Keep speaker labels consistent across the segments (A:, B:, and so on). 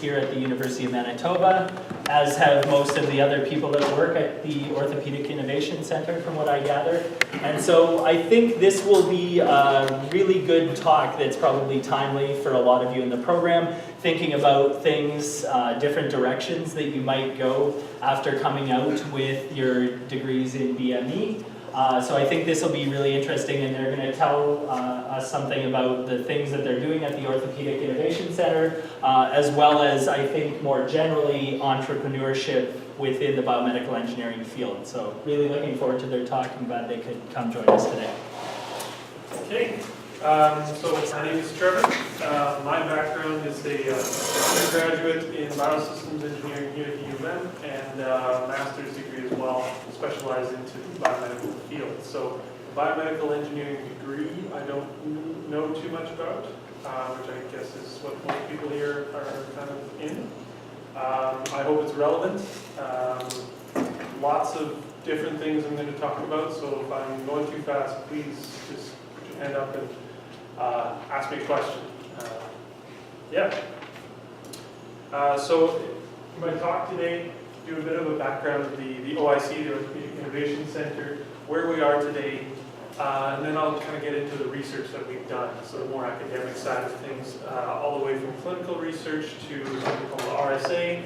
A: here at the University of Manitoba, as have most of the other people that work at the Orthopaedic Innovation Center, from what I gather. And so I think this will be a really good talk that's probably timely for a lot of you in the program, thinking about things, different directions that you might go after coming out with your degrees in BME. So I think this will be really interesting, and they're going to tell us something about the things that they're doing at the Orthopaedic Innovation Center, as well as, I think, more generally, entrepreneurship within the biomedical engineering field. So really looking forward to their talk. I'm glad they could come join us today.
B: Okay, so my name is Trevor. My background is a undergraduate in biosystems engineering here at U of M, and a master's degree as well, specialized into the biomedical field. So biomedical engineering degree I don't know too much about, which I guess is what most people here are kind of in. I hope it's relevant. Lots of different things I'm going to talk about, so if I'm going too fast, please just put your hand up and ask me a question. So my talk today, do a bit of a background of the OIC, the Orthopaedic Innovation Center, where we are today, and then I'll kind of get into the research that we've done, so the more academic side of things, all the way from clinical research to something called RSA,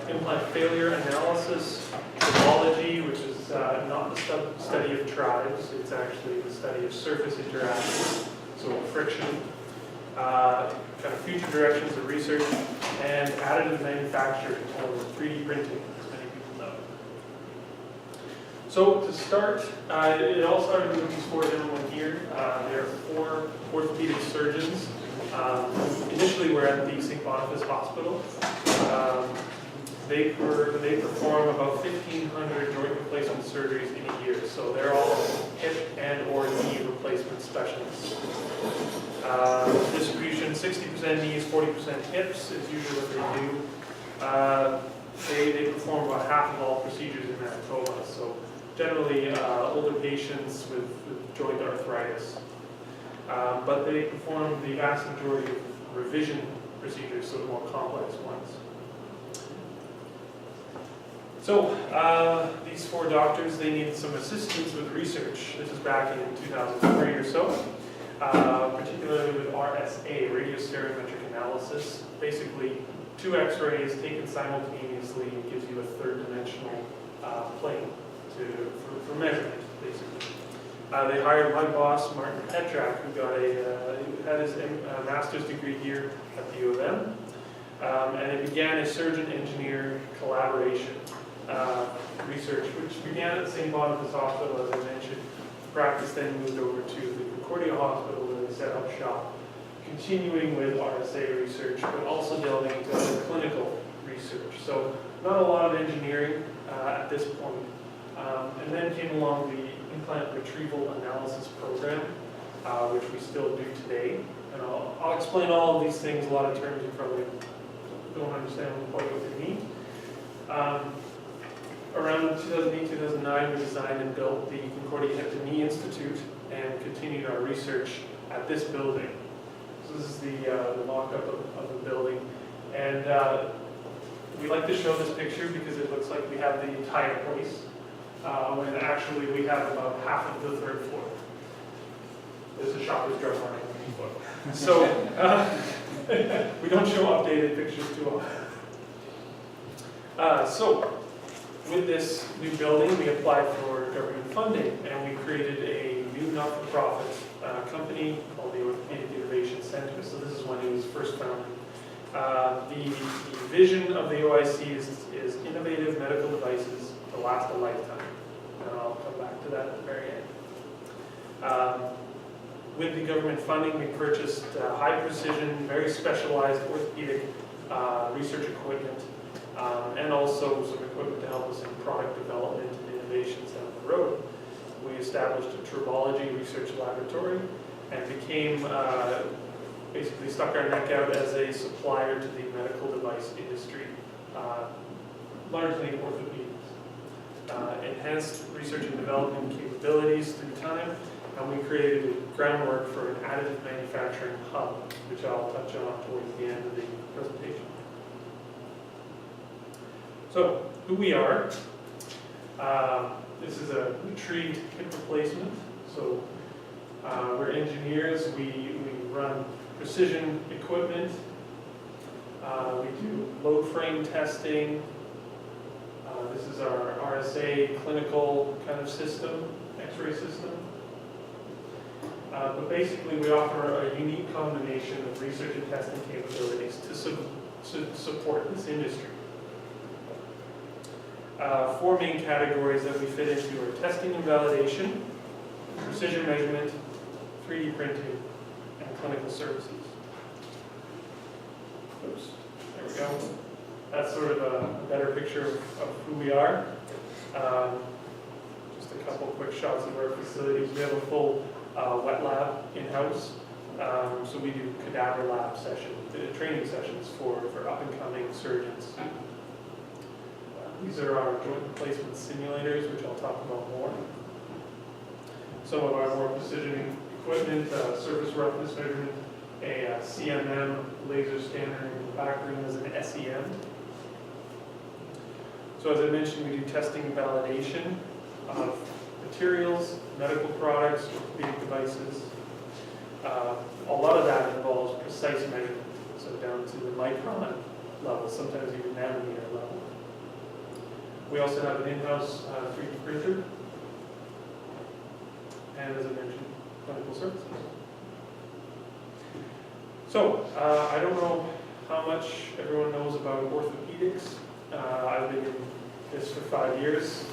B: implant failure analysis, tribology, which is not the study of tribes, it's actually the study of surface interaction, so friction, kind of future directions of research, and additive manufacturing, or 3D printing, as many people know. So to start, it all started with these four gentlemen here. There are four orthopedic surgeons. Initially, we're at the St. Boniface Hospital. They perform about 1,500 joint replacement surgeries in a year. So they're all hip and or knee replacement specialists. Distribution, 60% knees, 40% hips is usually what they do. They perform about half of all procedures in Manitoba. So generally older patients with joint arthritis. But they perform the vast majority of revision procedures, so the more complex ones. So these four doctors, they needed some assistance with research. This is back in 2003 or so, particularly with RSA, radiostereometric analysis. Basically, two X-rays taken simultaneously gives you a third-dimensional plane for measurement, basically. They hired my boss, Martin Petrak, who had his master's degree here at the U of M, and it began a surgeon-engineer collaboration. Research, which began at St. Boniface Hospital, as I mentioned. Practice then moved over to the Concordia Hospital, where they set up shop, continuing with RSA research, but also delving into other clinical research. So not a lot of engineering at this point. And then came along the implant retrieval analysis program, which we still do today. And I'll explain all of these things. A lot of terms you probably don't understand quite what they mean. Around 2008-2009, we designed and built the Concordia Hip and Knee Institute and continued our research at this building. So this is the mock-up of the building. And we like to show this picture because it looks like we have the entire place, when actually we have about half of the third floor. There's a shopper's drug market on the floor. So we don't show updated pictures too often. With this new building, we applied for government funding, and we created a new not-for-profit company called the Orthopaedic Innovation Center. So this is when it was first founded. The vision of the OIC is innovative medical devices to last a lifetime. And I'll come back to that at the very end. With the government funding, we purchased high-precision, very specialized orthopedic research equipment, and also some equipment to help us in product development and innovations down the road. We established a tribology research laboratory and became, basically stuck our neck out as a supplier to the medical device industry, largely orthopedics. Enhanced research and development capabilities through time, and we created groundwork for an additive manufacturing hub, which I'll touch on towards the end of the presentation. So, who we are. This is a retrieved hip replacement. So, we're engineers. We run precision equipment. We do load frame testing. This is our RSA clinical kind of system, X-ray system. But basically, we offer a unique combination of research and testing capabilities to support this industry. 4 main categories that we fit into are testing and validation, precision measurement, 3D printing, and clinical services. Oops, there we go. That's sort of a better picture of who we are. Just a couple quick shots of our facilities. We have a full wet lab in-house. So we do cadaver lab sessions, training sessions for up-and-coming surgeons. These are our joint replacement simulators, which I'll talk about more. Some of our more precision equipment, surface roughness measurement, a CMM laser scanner in the back room is an SEM. So as I mentioned, we do testing and validation of materials, medical products, orthopedic devices. A lot of that involves precise measurement, so down to the micron level, sometimes even nanometer level. We also have an in-house 3D printer, and as I mentioned, clinical services. So, I don't know how much everyone knows about orthopedics. I've been in this for 5 years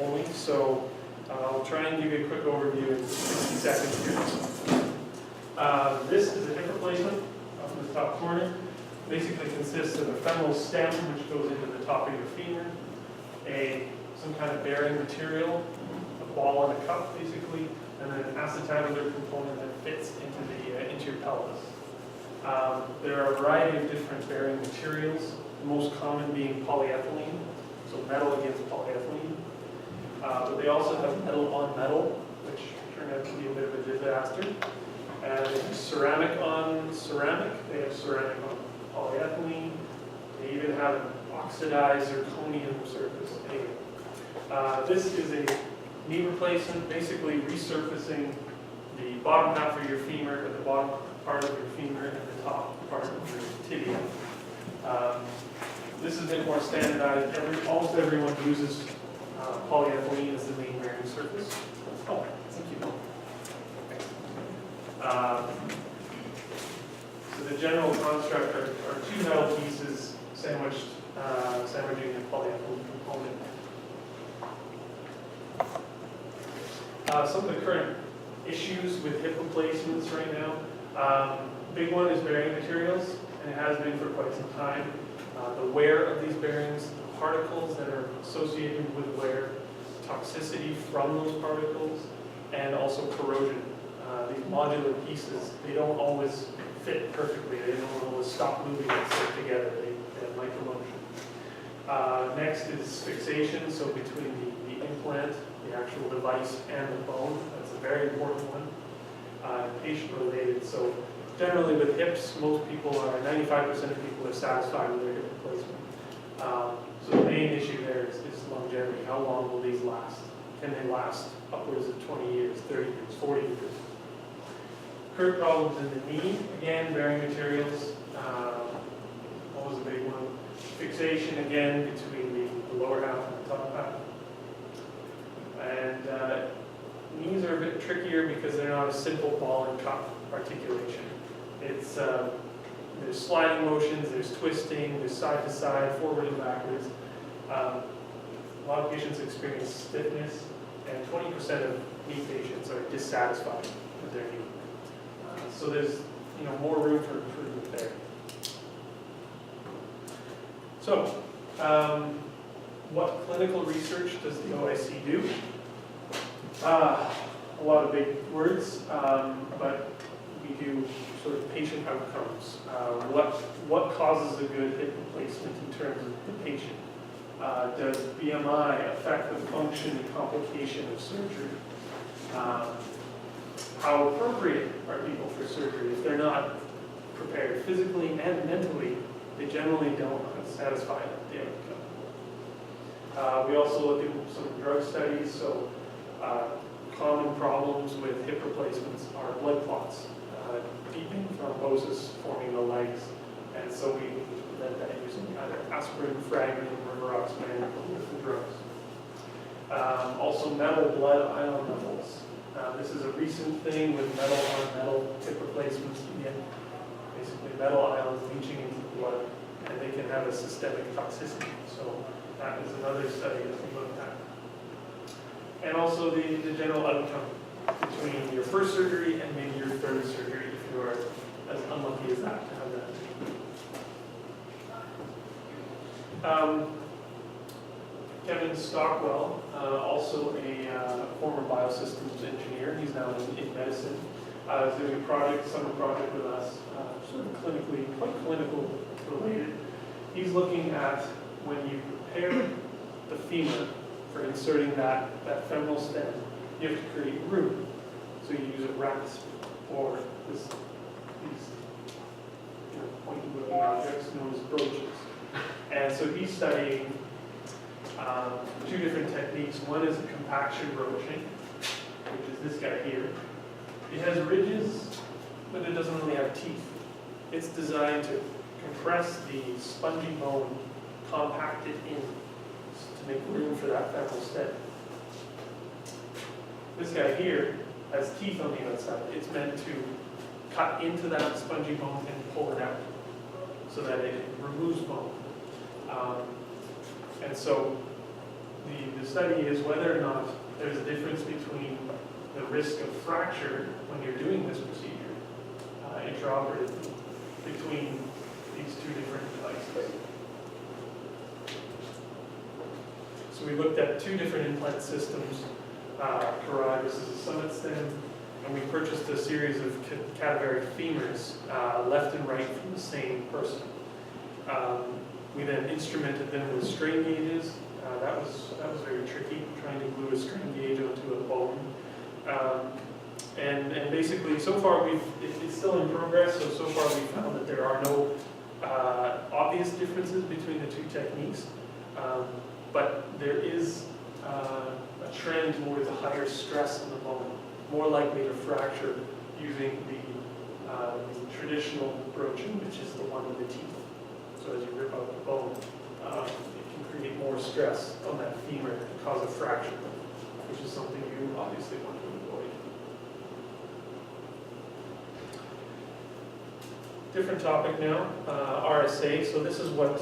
B: only, so I'll try and give you a quick overview in 60 seconds here. This is a hip replacement up in the top corner. Basically consists of a femoral stem which goes into the top of your femur, some kind of bearing material, a ball and a cup basically, and then an acetabular component that fits into your pelvis. There are a variety of different bearing materials, the most common being polyethylene, so metal against polyethylene. But they also have metal on metal, which turned out to be a bit of a disaster. And they have ceramic on ceramic, they have ceramic on polyethylene, they even have an oxidized zirconium surface. Anyway, this is a knee replacement, basically resurfacing the bottom half of your femur, or the bottom part of your femur, and the top part of your tibia. This is a bit more standardized. Almost everyone uses polyethylene as the main bearing surface. Oh, thank you. So the general construct are 2 metal pieces sandwiched, sandwiching a polyethylene component. Some of the current issues with hip replacements right now. Big one is bearing materials, and it has been for quite some time. The wear of these bearings, the particles that are associated with wear, toxicity from those particles, and also corrosion. These modular pieces, they don't always fit perfectly. They don't always stop moving and stick together. They have micromotion. Next is fixation, so between the implant, the actual device, and the bone. That's a very important one. Patient-related, so generally with hips, most people are, 95% of people are satisfied with their hip replacement. So the main issue there is longevity. How long will these last? Can they last upwards of 20 years, 30 years, 40 years? Current problems in the knee, again, bearing materials, always a big one. Fixation, again, between the lower half and the top half. And knees are a bit trickier because they're not a simple ball and cup articulation. It's there's sliding motions, there's twisting, there's side to side, forward and backwards. A lot of patients experience stiffness, and 20% of knee patients are dissatisfied with their knee. So there's more room for improvement there. So, what clinical research does the OIC do? A lot of big words, but we do sort of patient outcomes. What causes a good hip replacement in terms of the patient? Does BMI affect the function and complication of surgery? How appropriate are people for surgery? If they're not prepared physically and mentally, they generally don't satisfy the outcome. We also look at some drug studies, so common problems with hip replacements are blood clots, deepening thrombosis forming the legs, and so we need to prevent that using either aspirin, fragment, or rivaroxaban, or with the drugs. Also metal blood ion levels. This is a recent thing with metal on metal hip replacements. You get basically metal ions leaching into the blood, and they can have a systemic toxicity. So that is another study that we looked at. And also the general outcome between your first surgery and maybe your third surgery, if you are as unlucky as that to have that. Kevin Stockwell, also a former biosystems engineer. He's now in medicine. Is doing a summer project with us, sort of clinically, quite clinical related. He's looking at when you prepare the femur for inserting that femoral stem, you have to create room. So you use a rasp or these pointy looking objects known as broaches. And so he's studying two different techniques. One is a compaction broaching, which is this guy here. It has ridges, but it doesn't really have teeth. It's designed to compress the spongy bone, compact it in to make room for that femoral stem. This guy here has teeth on the outside. It's meant to cut into that spongy bone and pull it out so that it removes bone. And so the study is whether or not there's a difference between the risk of fracture when you're doing this procedure intraoperatively between these two different devices. So we looked at two different implant systems. This is a summit stem, and we purchased a series of cadaveric femurs, left and right from the same person. We then instrumented them with strain gauges. That was very tricky, trying to glue a strain gauge onto a bone. And basically, so far it's still in progress. So far we found that there are no obvious differences between the two techniques, but there is a trend towards a higher stress on the bone, more likely to fracture using the traditional broaching, which is the one with the teeth. So as you rip out the bone, it can create more stress on that femur to cause a fracture, which is something you obviously want to avoid. Different topic now, RSA. So this is what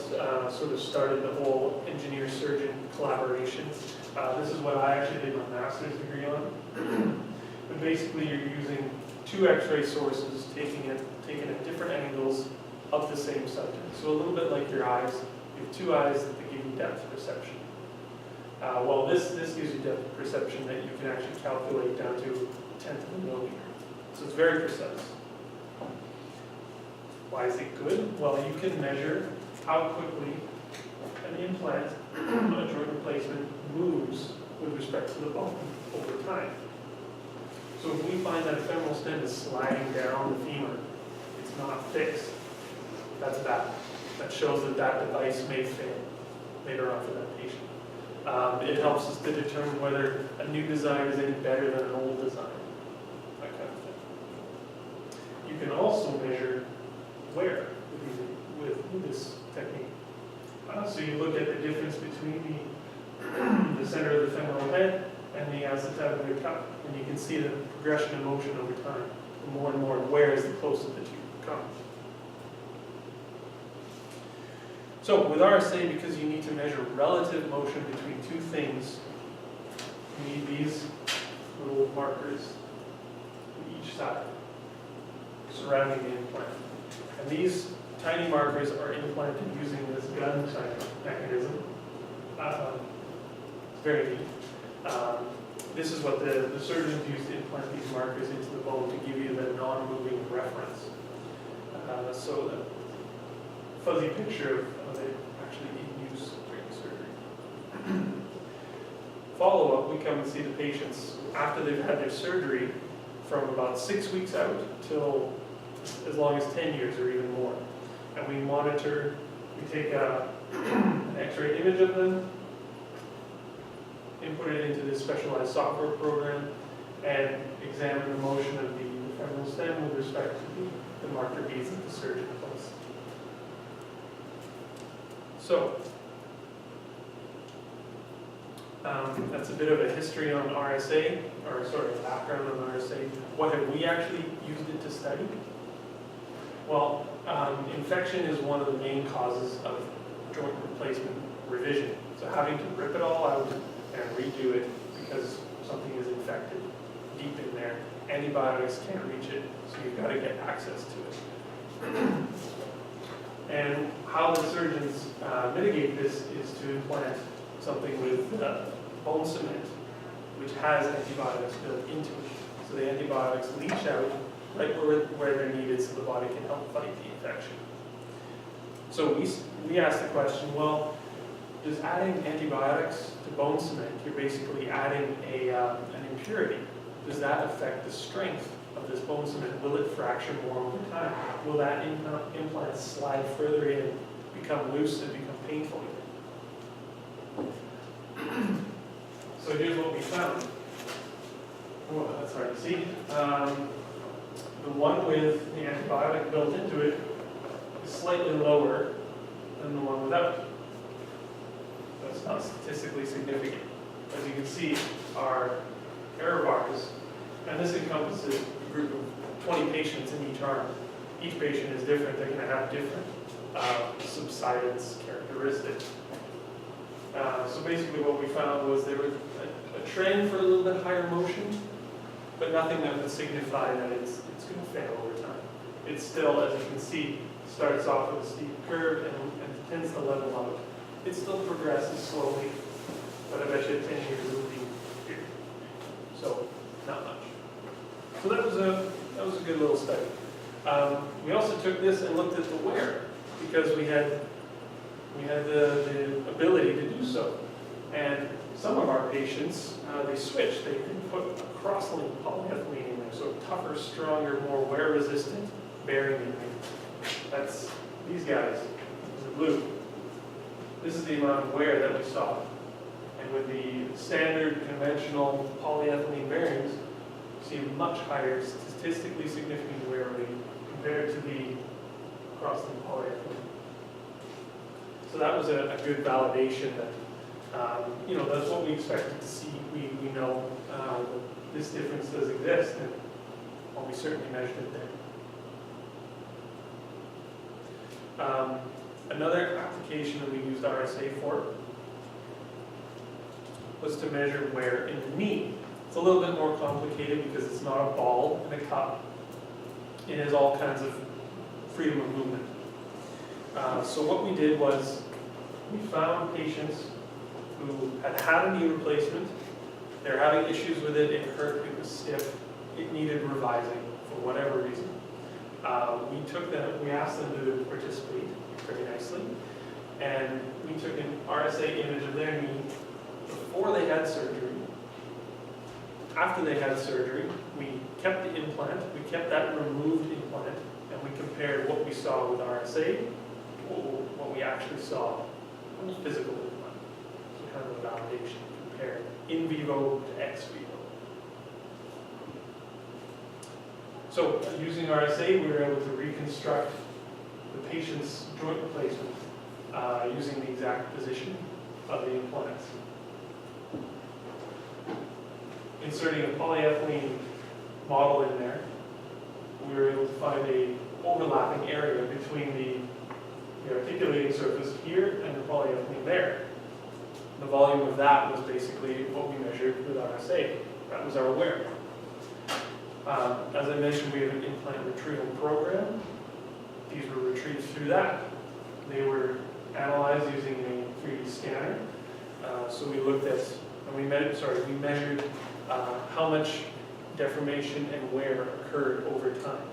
B: sort of started the whole engineer-surgeon collaboration. This is what I actually did my master's degree on. But basically you're using two X-ray sources, taking it at different angles of the same subject. So a little bit like your eyes. You have two eyes that give you depth perception. Well, this gives you depth perception that you can actually calculate down to a tenth of a millimeter. So it's very precise. Why is it good? Well, you can measure how quickly an implant, a joint replacement, moves with respect to the bone over time. So if we find that a femoral stem is sliding down the femur, it's not fixed, that's bad. That shows that that device may fail later on for that patient. It helps us to determine whether a new design is any better than an old design, that kind of thing. You can also measure wear with this technique. So you look at the difference between the center of the femoral head and the acetabular cup, and you can see the progression of motion over time. The more and more wear is the closer the two come. So with RSA, because you need to measure relative motion between two things, you need these little markers on each side surrounding the implant. And these tiny markers are implanted using this gun type mechanism. It's very neat. This is what the surgeons use to implant these markers into the bone to give you the non-moving reference. So the fuzzy picture of it actually in use during surgery. Follow-up, we come and see the patients after they've had their surgery from about 6 weeks out till as long as 10 years or even more. And we monitor, we take an X-ray image of them, input it into this specialized software program, and examine the motion of the femoral stem with respect to the marker beads that the surgeon placed. So, that's a bit of a history on RSA, or sort of background on RSA. What have we actually used it to study? Well, infection is one of the main causes of joint replacement revision. So having to rip it all out and redo it because something is infected deep in there, antibiotics can't reach it, so you've got to get access to it. And how the surgeons mitigate this is to implant something with bone cement, which has antibiotics built into it. So the antibiotics leach out right where they're needed so the body can help fight the infection. So we asked the question, well, does adding antibiotics to bone cement, you're basically adding an impurity, does that affect the strength of this bone cement? Will it fracture more over time? Will that implant slide further in, become loose, and become painful again? So here's what we found. Oh, that's hard to see. The one with the antibiotic built into it is slightly lower than the one without. That's not statistically significant. As you can see, our error bars, and this encompasses a group of 20 patients in each arm. Each patient is different. They're going to have different subsidence characteristics. So basically what we found was there was a trend for a little bit higher motion, but nothing that would signify that it's going to fail over time. It still, as you can see, starts off with a steep curve and tends to level out. It still progresses slowly, but I bet you 10 years it will be here. So, not much. So that was a good little study. We also took this and looked at the wear, because we had the ability to do so. And some of our patients, they switched. They could put a cross-linked polyethylene in there, so tougher, stronger, more wear-resistant bearing in there. That's these guys, the blue. This is the amount of wear that we saw. And with the standard conventional polyethylene bearings, you see a much higher statistically significant wear rate compared to the cross-linked polyethylene. So that was a good validation that, that's what we expected to see. We know that this difference does exist, and well, we certainly measured it there. Another application that we used RSA for was to measure wear in the knee. It's a little bit more complicated because it's not a ball and a cup. It has all kinds of freedom of movement. So what we did was we found patients who had had a knee replacement. They're having issues with it. It hurt. It was stiff. It needed revising for whatever reason. We asked them to participate very nicely, and we took an RSA image of their knee before they had surgery. After they had surgery, we kept the implant. We kept that removed implant, and we compared what we saw with RSA to what we actually saw with physical implant. So kind of a validation, compare in vivo to ex vivo. So using RSA, we were able to reconstruct the patient's joint replacement using the exact position of the implants. Inserting a polyethylene model in there, we were able to find a overlapping area between the articulating surface here and the polyethylene there. The volume of that was basically what we measured with RSA. That was our wear. As I mentioned, we have an implant retrieval program. These were retrieved through that. They were analyzed using a 3D scanner. So we looked at, and we measured how much deformation and wear occurred over time.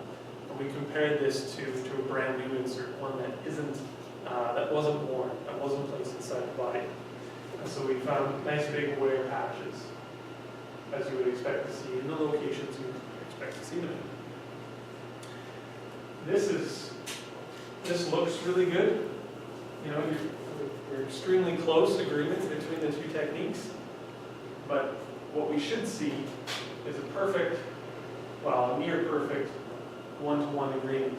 B: And we compared this to a brand new insert, one that wasn't worn, that wasn't placed inside the body. And so we found nice big wear patches, as you would expect to see in the locations you expect to see them in. This looks really good. You're extremely close agreement between the two techniques. But what we should see is a perfect, well, a near perfect one-to-one agreement.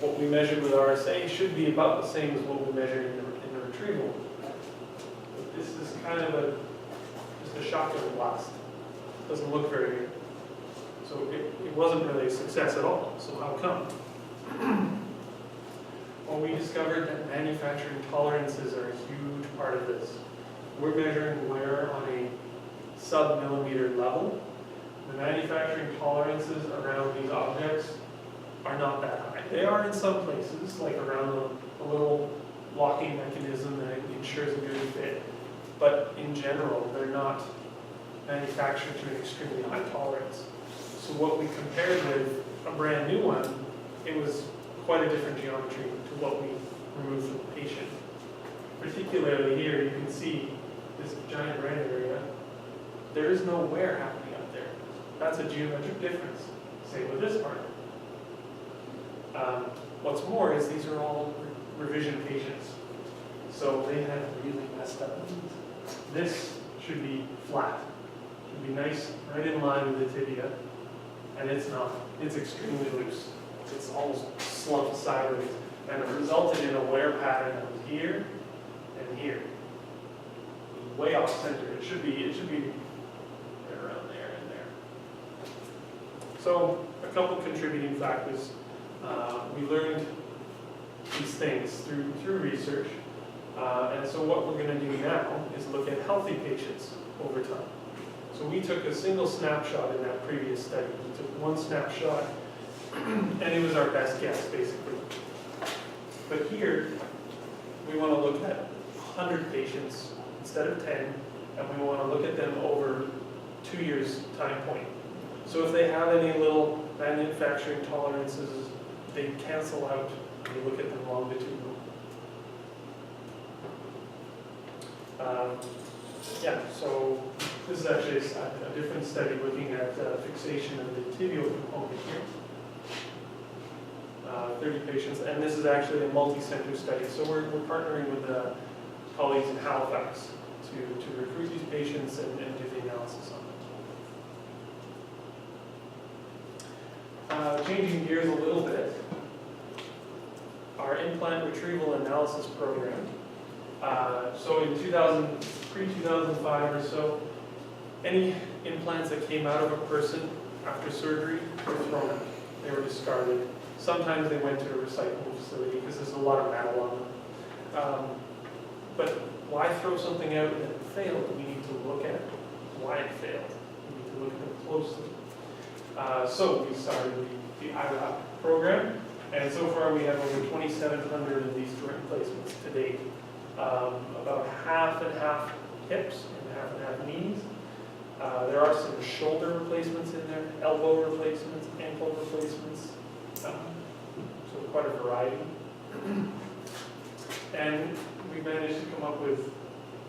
B: What we measured with RSA should be about the same as what we measured in the retrieval. But this is kind of just a shotgun blast. Doesn't look very good. So it wasn't really a success at all. So how come? Well, we discovered that manufacturing tolerances are a huge part of this. We're measuring wear on a sub-millimeter level. The manufacturing tolerances around these objects are not that high. They are in some places, like around a little locking mechanism that ensures a good fit. But in general, they're not manufactured to an extremely high tolerance. So what we compared with a brand new one, it was quite a different geometry to what we removed from the patient. Particularly here, you can see this giant red area. There is no wear happening up there. That's a geometric difference. Same with this part. What's more is these are all revision patients. So they have really messed up knees. This should be flat. Should be nice, right in line with the tibia. And it's not. It's extremely loose. It's almost slumped sideways. And it resulted in a wear pattern that was here and here. It was way off center. It should be right around there and there. So a couple contributing factors. We learned these things through research. And so what we're going to do now is look at healthy patients over time. So we took a single snapshot in that previous study. We took one snapshot, and it was our best guess, basically. But here, we want to look at 100 patients instead of 10, and we want to look at them over 2 years time point. So if they have any little manufacturing tolerances, they cancel out when you look at them longitudinally. So this is actually a different study looking at fixation of the tibial component here. 30 patients, and this is actually a multi-center study. So we're partnering with colleagues in Halifax to recruit these patients and do the analysis on them. Changing gears a little bit, our implant retrieval analysis program. So in pre-2005 or so, any implants that came out of a person after surgery were thrown out. They were discarded. Sometimes they went to a recycling facility because there's a lot of metal on them. But why throw something out that failed? We need to look at why it failed. We need to look at it closely. So we started the IRAP program, and so far we have over 2,700 of these joint replacements to date. About half and half hips and half knees. There are some shoulder replacements in there, elbow replacements, ankle replacements, so quite a variety. And we managed to come up with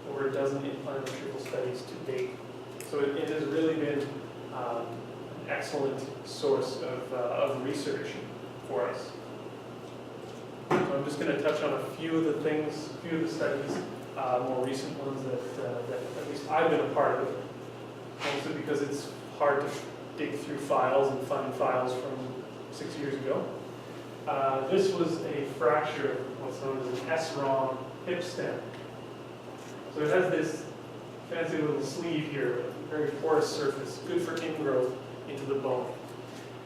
B: over a dozen implant retrieval studies to date. So it has really been an excellent source of research for us. So I'm just going to touch on a few of the things, a few of the studies, more recent ones that at least I've been a part of, mostly because it's hard to dig through files and find files from 6 years ago. This was a fracture of what's known as an S-ROM hip stem. So it has this fancy little sleeve here, a very porous surface, good for ingrowth into the bone.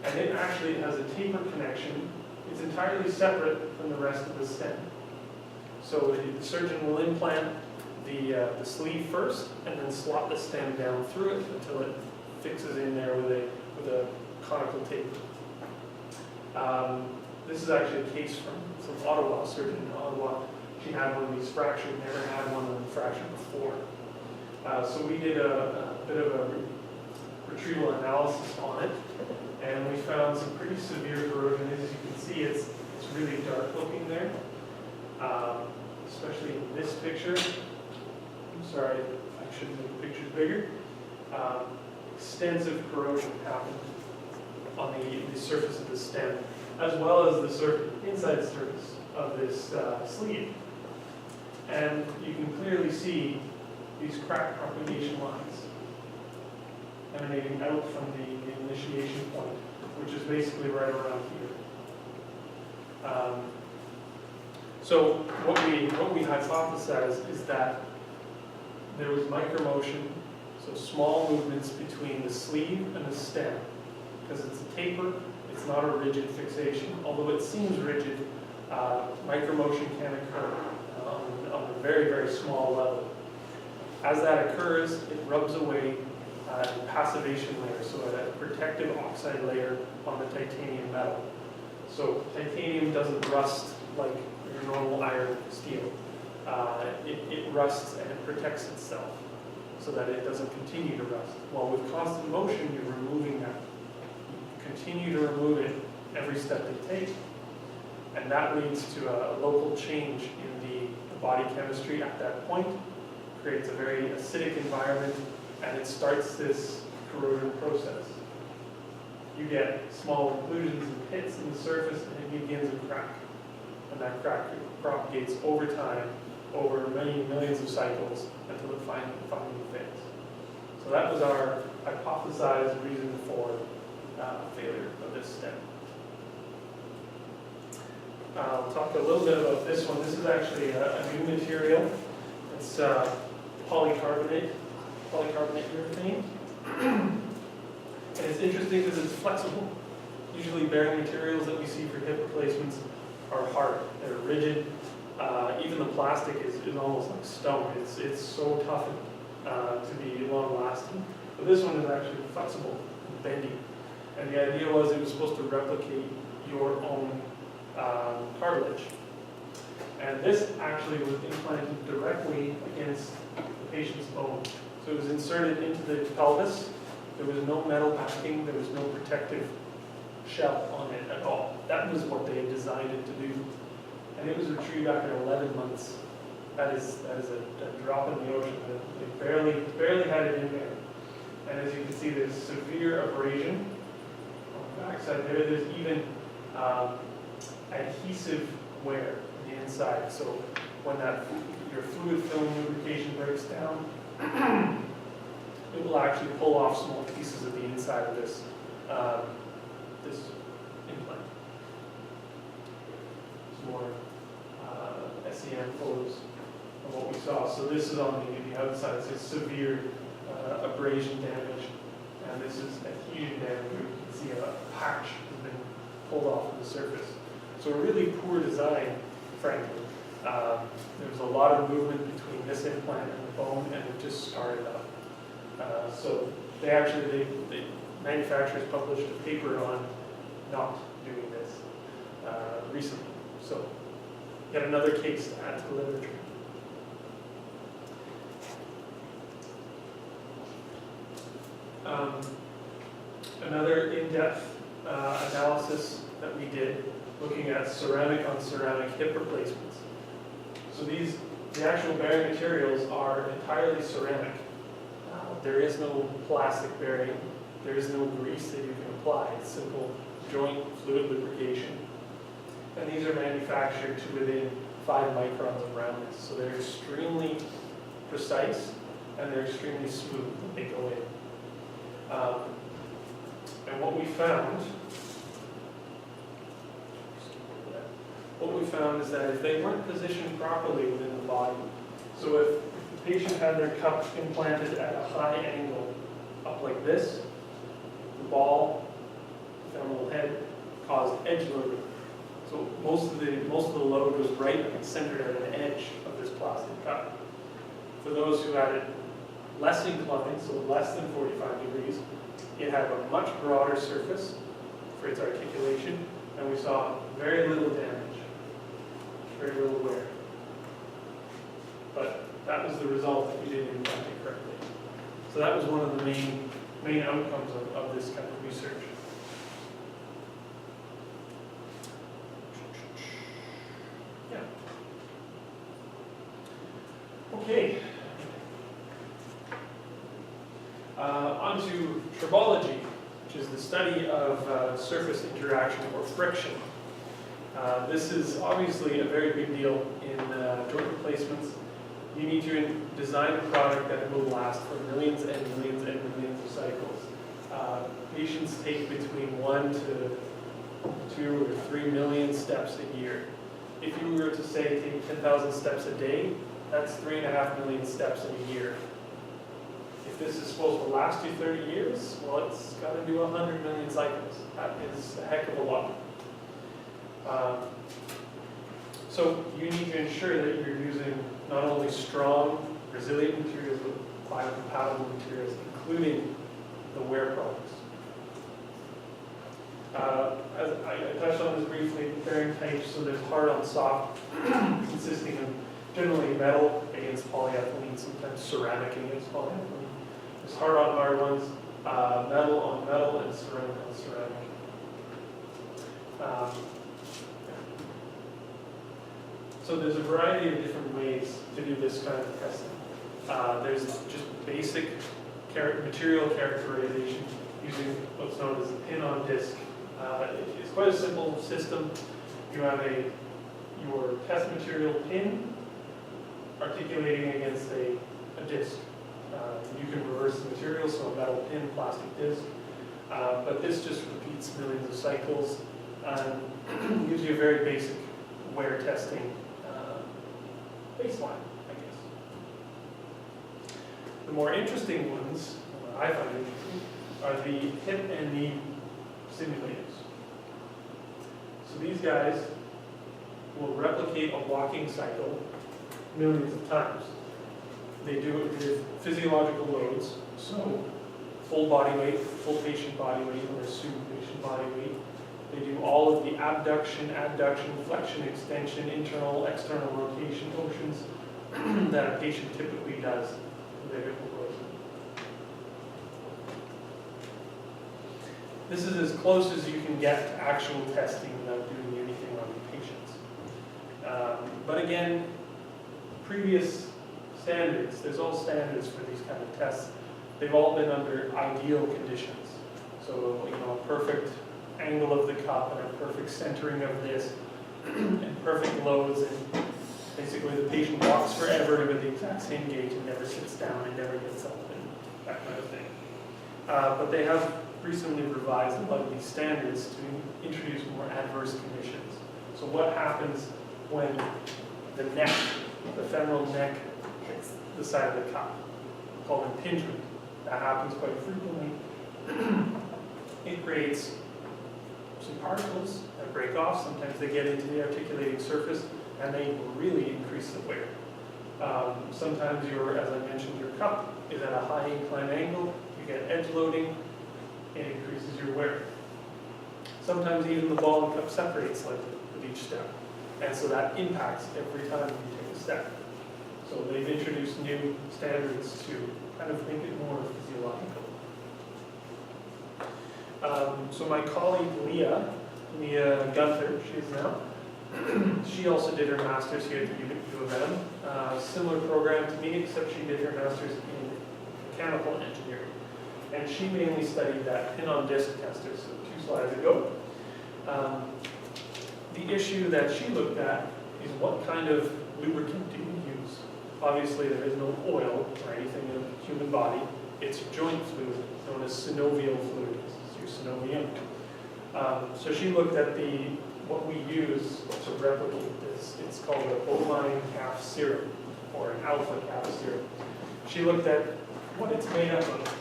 B: And it actually has a taper connection. It's entirely separate from the rest of the stem. So the surgeon will implant the sleeve first, and then slot the stem down through it until it fixes in there with a conical taper. This is actually a case from Ottawa, a surgeon in Ottawa. She had one of these fractured, never had one of them fractured before. So we did a bit of a retrieval analysis on it, and we found some pretty severe corrosion. As you can see, it's really dark looking there, especially in this picture. I'm sorry, I should make the pictures bigger. Extensive corrosion happened on the surface of the stem, as well as the inside surface of this sleeve. And you can clearly see these crack propagation lines emanating out from the initiation point, which is basically right around here. So what we hypothesized is that there was micromotion, so small movements between the sleeve and the stem. Because it's a taper, it's not a rigid fixation. Although it seems rigid, micromotion can occur on a very, very small level. As that occurs, it rubs away a passivation layer, so a protective oxide layer on the titanium metal. So titanium doesn't rust like your normal iron steel. It rusts and it protects itself so that it doesn't continue to rust. While with constant motion, you're removing that. You continue to remove it every step you take. And that leads to a local change in the body chemistry at that point, creates a very acidic environment, and it starts this corrosion process. You get small inclusions and pits in the surface, and it begins a crack. And that crack propagates over time, over many millions of cycles, until it finally fails. So that was our hypothesized reason for failure of this stem. I'll talk a little bit about this one. This is actually a new material. It's polycarbonate urethane. And it's interesting because it's flexible. Usually bearing materials that we see for hip replacements are hard. They're rigid. Even the plastic is almost like stone. It's so tough to be long lasting. But this one is actually flexible and bendy. And the idea was it was supposed to replicate your own cartilage. And this actually was implanted directly against the patient's bone. So it was inserted into the pelvis. There was no metal backing. There was no protective shell on it at all. That was what they had designed it to do. And it was retrieved after 11 months. That is a drop in the ocean. They barely had it in there. And as you can see, there's severe abrasion on the backside there. There's even adhesive wear on the inside. So when your fluid film lubrication breaks down, it will actually pull off small pieces of the inside of this implant. Some more SEM photos of what we saw. So this is on the outside. It says severe abrasion damage, and this is adhesion damage. You can see a patch has been pulled off of the surface. So a really poor design, frankly. There was a lot of movement between this implant and the bone, and it just scarred it up. So the manufacturers published a paper on not doing this recently. So yet another case to add to the literature. Another in-depth analysis that we did, looking at ceramic on ceramic hip replacements. So the actual bearing materials are entirely ceramic. There is no plastic bearing. There is no grease that you can apply. It's simple joint fluid lubrication. And these are manufactured to within 5 microns of roundness. So they're extremely precise and they're extremely smooth when they go in. And what we found is that if they weren't positioned properly within the body, so if the patient had their cup implanted at a high angle up like this, the ball, the femoral head, caused edge loading. So most of the load was right centered at an edge of this plastic cup. For those who had it less inclined, so less than 45 degrees, it had a much broader surface for its articulation, and we saw very little damage, very little wear. But that was the result if you didn't implant it correctly. So that was one of the main outcomes of this kind of research. Yeah. Okay. On to tribology, which is the study of surface interaction or friction. This is obviously a very big deal in joint replacements. You need to design a product that will last for millions and millions and millions of cycles. Patients take between 1 to 2 or 3 million steps a year. If you were to say take 10,000 steps a day, that's 3.5 million steps in a year. If this is supposed to last you 30 years, well, it's got to do 100 million cycles. That is a heck of a lot. So you need to ensure that you're using not only strong, resilient materials, but biocompatible materials, including the wear products. As I touched on this briefly, bearing types, so there's hard on soft, consisting of generally metal against polyethylene, sometimes ceramic against polyethylene. There's hard on hard ones, metal on metal, and ceramic on ceramic. So there's a variety of different ways to do this kind of testing. There's just basic material characterization using what's known as a pin on disc. It's quite a simple system. You have your test material pin articulating against a disc. You can reverse the material, so a metal pin, plastic disc. But this just repeats millions of cycles and gives you a very basic wear testing baseline, I guess. The more interesting ones, what I find interesting, are the hip and knee simulators. So these guys will replicate a walking cycle millions of times. They do it with physiological loads, so full body weight, full patient body weight, or assumed patient body weight. They do all of the abduction, adduction, flexion, extension, internal, external rotation motions that a patient typically does with their hip replacement. This is as close as you can get to actual testing without doing anything on the patients. But again, previous standards, there's all standards for these kind of tests. They've all been under ideal conditions. So, a perfect angle of the cup and a perfect centering of this and perfect loads, and basically the patient walks forever with the exact same gait and never sits down and never gets up and that kind of thing. But they have recently revised a lot of these standards to introduce more adverse conditions. So what happens when the neck, the femoral neck, hits the side of the cup? Called impingement. That happens quite frequently. It creates some particles that break off. Sometimes they get into the articulating surface and they really increase the wear. Sometimes as I mentioned, your cup is at a high incline angle. You get edge loading. It increases your wear. Sometimes even the ball and cup separate slightly with each step. And so that impacts every time you take a step. So they've introduced new standards to kind of make it more physiological. So my colleague Leah Gunther, she is now, she also did her master's here at the U of M. Similar program to me, except she did her master's in mechanical engineering. And she mainly studied that pin-on-disc tester, so 2 slides ago. The issue that she looked at is what kind of lubricant do you use? Obviously, there is no oil or anything in the human body. It's joint fluid, known as synovial fluid. This is your synovium. So she looked at what we use to replicate this. It's called a bovine calf serum, or an alpha calf serum. She looked at what it's made up of,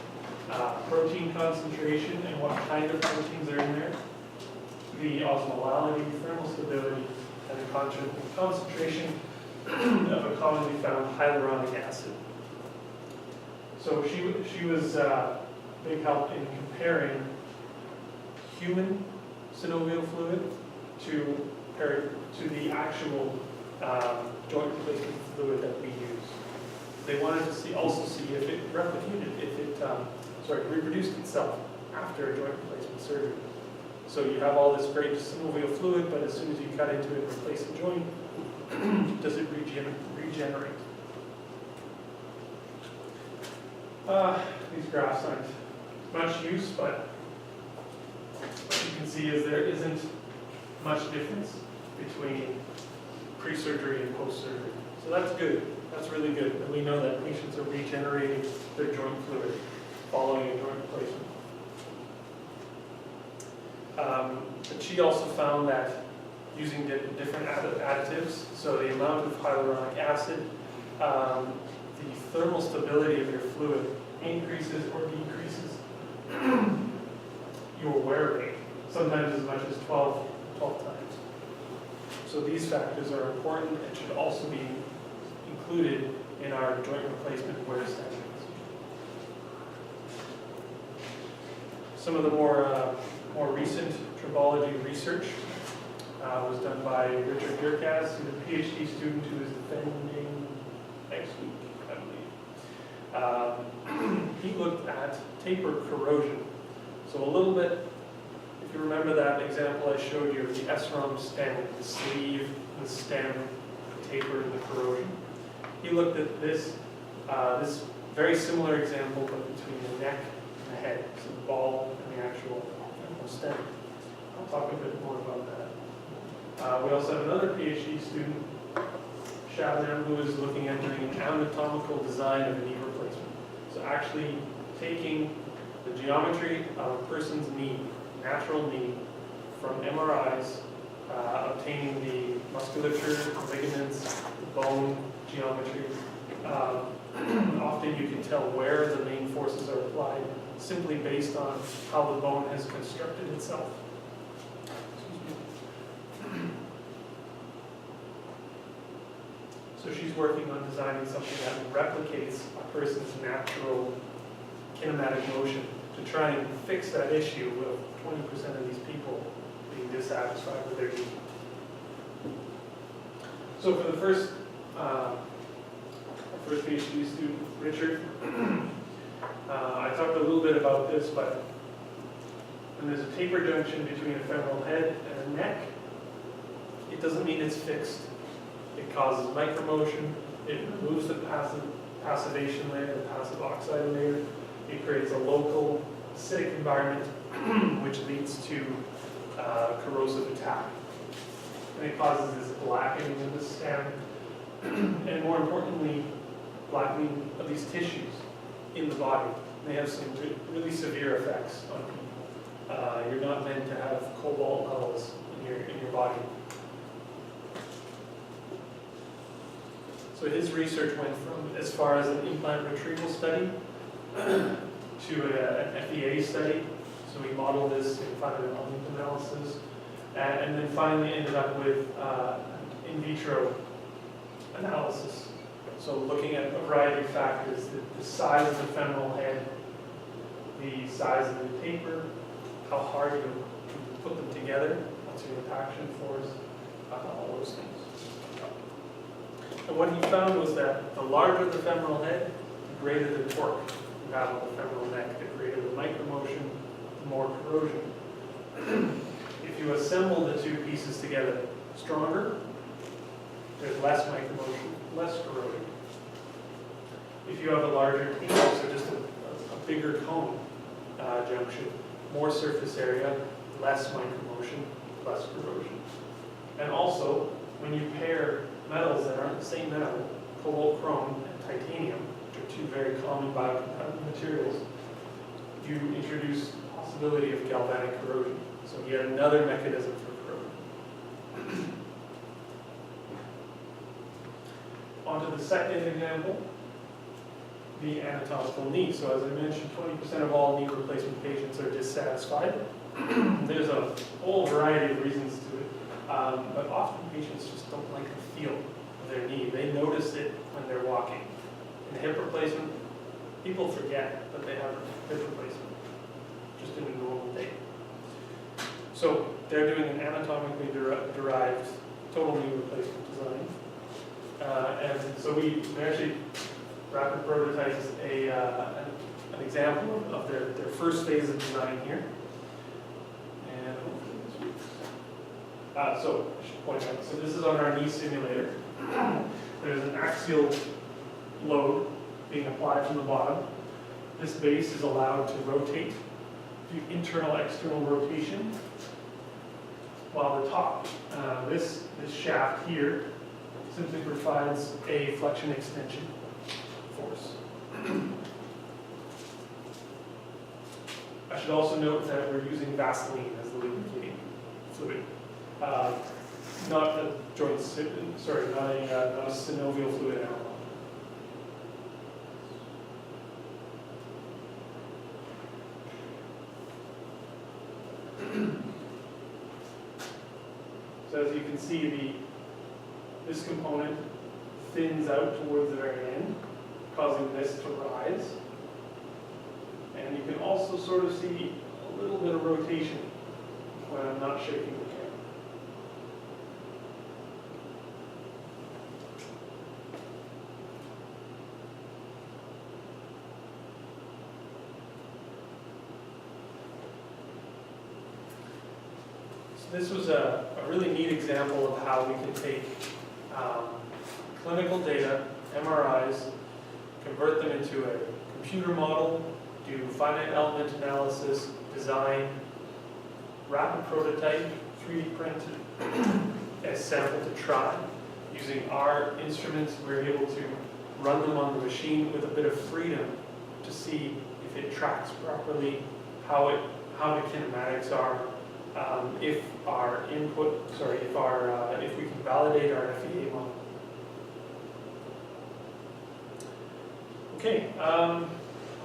B: protein concentration and what kind of proteins are in there, the osmolality, thermal stability, and the concentration of a commonly found hyaluronic acid. So she was a big help in comparing human synovial fluid to the actual joint replacement fluid that we use. They wanted to also see if it reproduced itself after a joint replacement surgery. So you have all this great synovial fluid, but as soon as you cut into it and replace the joint, does it regenerate? These graphs aren't much use, but what you can see is there isn't much difference between pre-surgery and post-surgery. So that's good. That's really good. And we know that patients are regenerating their joint fluid following a joint replacement. But she also found that using different additives, so the amount of hyaluronic acid, the thermal stability of your fluid increases or decreases your wear rate, sometimes as much as 12 times. So these factors are important and should also be included in our joint replacement wear sessions. Some of the more recent tribology research was done by Richard Dirkas, who's a PhD student who is defending next week, I believe. He looked at taper corrosion. So a little bit, if you remember that example I showed you of the SROM stem, the sleeve, the stem, the taper, and the corrosion. He looked at this very similar example, but between the neck and the head, so the ball and the actual stem. I'll talk a bit more about that. We also have another PhD student, Shabnam, who is looking at doing an anatomical design of a knee replacement. So actually taking the geometry of a person's knee, natural knee, from MRIs, obtaining the musculature, the ligaments, the bone geometry. Often you can tell where the main forces are applied simply based on how the bone has constructed itself. So she's working on designing something that replicates a person's natural kinematic motion to try and fix that issue of 20% of these people being dissatisfied with their knee. So for the first PhD student, Richard, I talked a little bit about this, but when there's a taper junction between a femoral head and a neck, it doesn't mean it's fixed. It causes micromotion, it removes the passivation layer, the passive oxide layer, it creates a local acidic environment which leads to corrosive attack. And it causes this blackening of the stem, and more importantly, blackening of these tissues in the body. They have some really severe effects on people. You're not meant to have cobalt levels in your body. So his research went from as far as an implant retrieval study to an FEA study. So we modeled this in finite element analysis, and then finally ended up with in vitro analysis. So looking at a variety of factors, the size of the femoral head, the size of the taper, how hard you put them together, what's your impaction force, all those things. And what he found was that the larger the femoral head, the greater the torque you have on the femoral neck, the greater the micromotion, the more corrosion. If you assemble the two pieces together stronger, there's less micromotion, less corrosion. If you have a larger taper, so just a bigger cone junction, more surface area, less micromotion, less corrosion. And also, when you pair metals that aren't the same metal, cobalt, chrome, and titanium, which are two very common biocompatible materials, you introduce the possibility of galvanic corrosion. So yet another mechanism for corrosion. On to the second example, the anatomical knee. So as I mentioned, 20% of all knee replacement patients are dissatisfied. There's a whole variety of reasons to it, but often patients just don't like the feel of their knee. They notice it when they're walking. In a hip replacement, people forget that they have a hip replacement, just in a normal day. So they're doing an anatomically derived total knee replacement design. And so we actually rapid prototyped an example of their first phase of design here. And so I should point out, so this is on our knee simulator. There's an axial load being applied from the bottom. This base is allowed to rotate, do internal-external rotation, while the top, this shaft here, simply provides a flexion extension force. I should also note that we're using Vaseline as the lubricating fluid. Not a joint, sorry, not a synovial fluid analog. So as you can see, this component thins out towards the very end, causing this to rise. And you can also sort of see a little bit of rotation when I'm not shaking the camera. This was a really neat example of how we can take clinical data, MRIs, convert them into a computer model, do finite element analysis, design, rapid prototype, 3D print a sample to try. Using our instruments, we're able to run them on the machine with a bit of freedom to see if it tracks properly, how the kinematics are. If our input, sorry, if we can validate our FEA model. Okay, I'll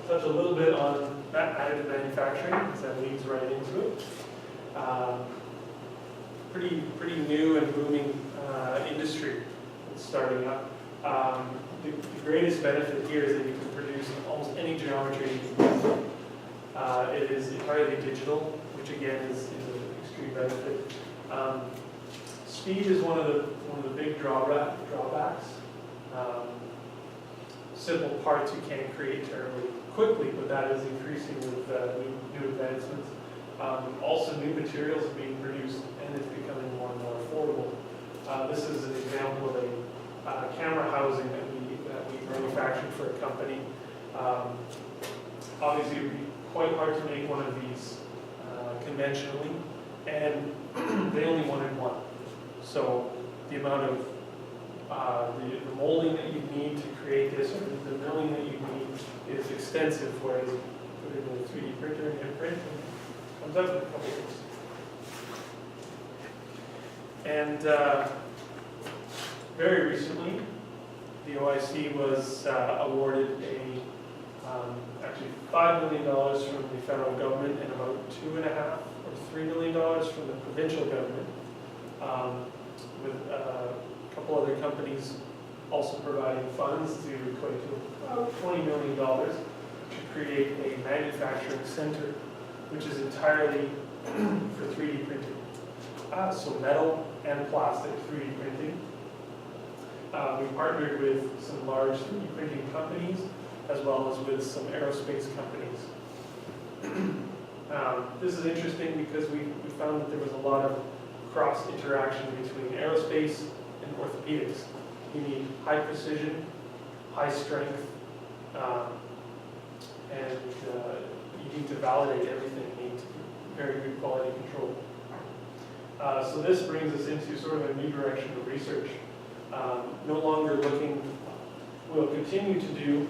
B: touch a little bit on that additive manufacturing, because that leads right into it. Pretty new and booming industry that's starting up. The greatest benefit here is that you can produce almost any geometry you can. It is entirely digital, which again is an extreme benefit. Speed is one of the big drawbacks. Simple parts you can't create terribly quickly, but that is increasing with new advancements. Also, new materials are being produced, and it's becoming more and more affordable. This is an example of a camera housing that we manufactured for a company. Obviously, it would be quite hard to make one of these conventionally, and they only wanted one. So the amount of the molding that you need to create this, or the milling that you need, is extensive. Whereas put it in a 3D printer and hit print, and it comes out in a couple of weeks. And very recently, the OIC was awarded actually $5 million from the federal government and about $2.5 or $3 million from the provincial government, with a couple other companies also providing funds to equate to about $20 million to create a manufacturing center, which is entirely for 3D printing. So metal and plastic 3D printing. We partnered with some large 3D printing companies, as well as with some aerospace companies. This is interesting because we found that there was a lot of cross-interaction between aerospace and orthopedics. You need high precision, high strength, and you need to validate everything. You need very good quality control. So this brings us into sort of a new direction of research. No longer looking, we'll continue to do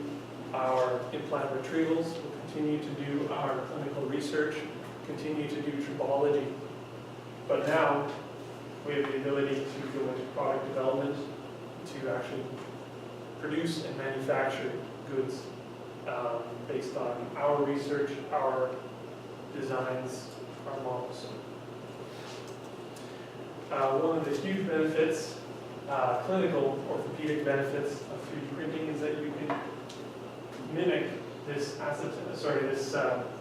B: our implant retrievals, we'll continue to do our clinical research, continue to do tribology. But now we have the ability to go into product development, to actually produce and manufacture goods based on our research, our designs, our models. One of the huge benefits, clinical orthopedic benefits of 3D printing, is that you can mimic this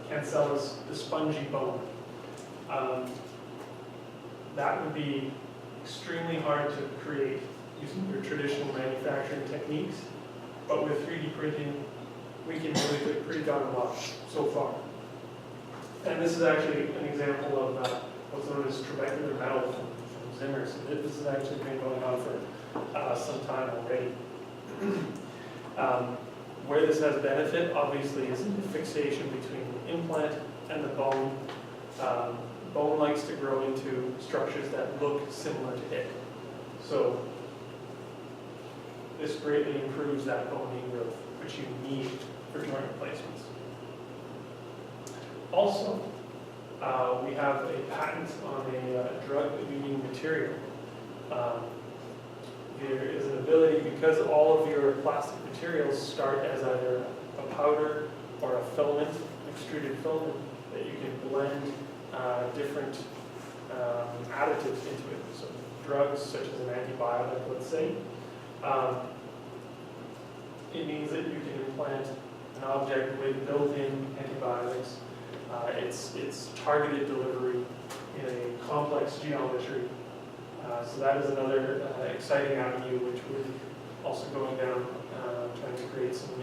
B: cancellous, the spongy bone. That would be extremely hard to create using your traditional manufacturing techniques, but with 3D printing, we can really do it pretty darn well so far. And this is actually an example of what's known as trabecular metal from Zimmer. So this has actually been going on for some time already. Where this has benefit, obviously, is in the fixation between the implant and the bone. Bone likes to grow into structures that look similar to it. So This greatly improves that bone ingrowth, which you need for joint replacements. Also, we have a patent on a drug-eluting material. There is an ability, because all of your plastic materials start as either a powder or a filament, extruded filament, that you can blend different additives into it. So drugs such as an antibiotic, let's say. It means that you can implant an object with built-in antibiotics. It's targeted delivery in a complex geometry. So that is another exciting avenue which we're also going down, trying to create some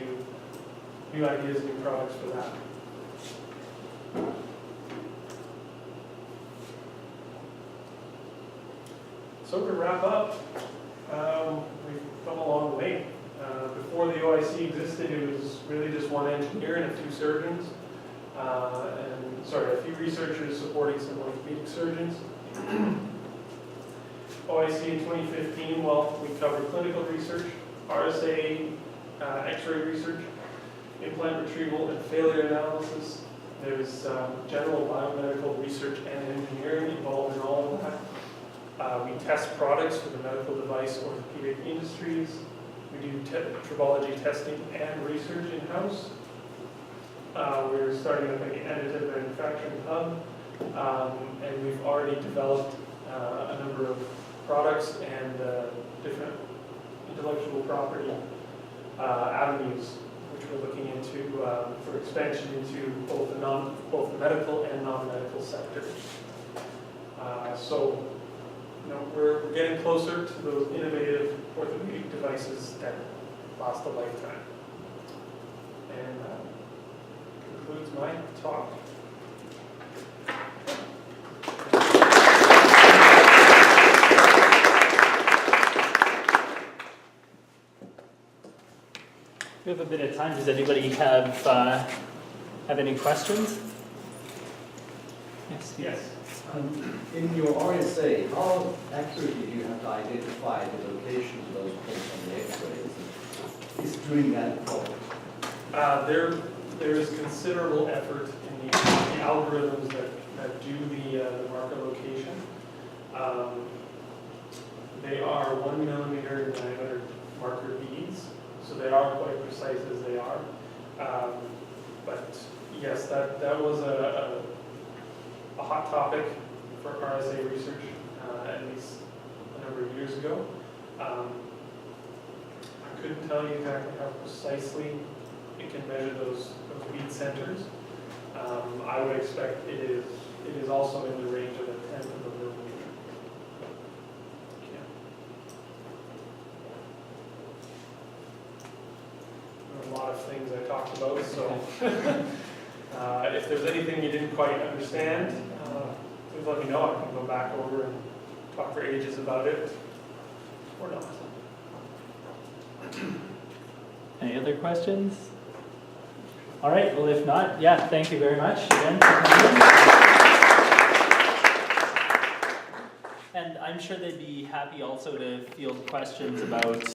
B: new ideas, new products for that. So to wrap up, we've come a long way. Before the OIC existed, it was really just one engineer and a few surgeons, a few researchers supporting some orthopedic surgeons. OIC in 2015, well, we covered clinical research, RSA, X-ray research, implant retrieval and failure analysis. There's general biomedical research and engineering involved in all of that. We test products for the medical device orthopedic industries. We do tribology testing and research in-house. We're starting up an additive manufacturing hub, and we've already developed a number of products and different intellectual property avenues, which we're looking into for expansion into both the medical and non-medical sectors. So, we're getting closer to those innovative orthopedic devices that last a lifetime. And concludes my talk.
A: We have a bit of time. Does anybody have any questions? Yes.
B: Yes.
C: In your RSA, how accurately do you have to identify the location of those points on the X-rays? Is doing that problem?
B: There is considerable effort in the algorithms that do the marker location. They are 1 millimeter in diameter marker beads, so they are quite precise as they are. But yes, that was a hot topic for RSA research, at least a number of years ago. I couldn't tell you exactly how precisely it can measure those bead centers. I would expect it is also in the range of a tenth of a millimeter. Yeah. There are a lot of things I talked about, so if there's anything you didn't quite understand, please let me know. I can go back over and talk for ages about it, or not.
A: Any other questions? All right, well, if not, yeah, thank you very much again for coming. And I'm sure they'd be happy also to field questions about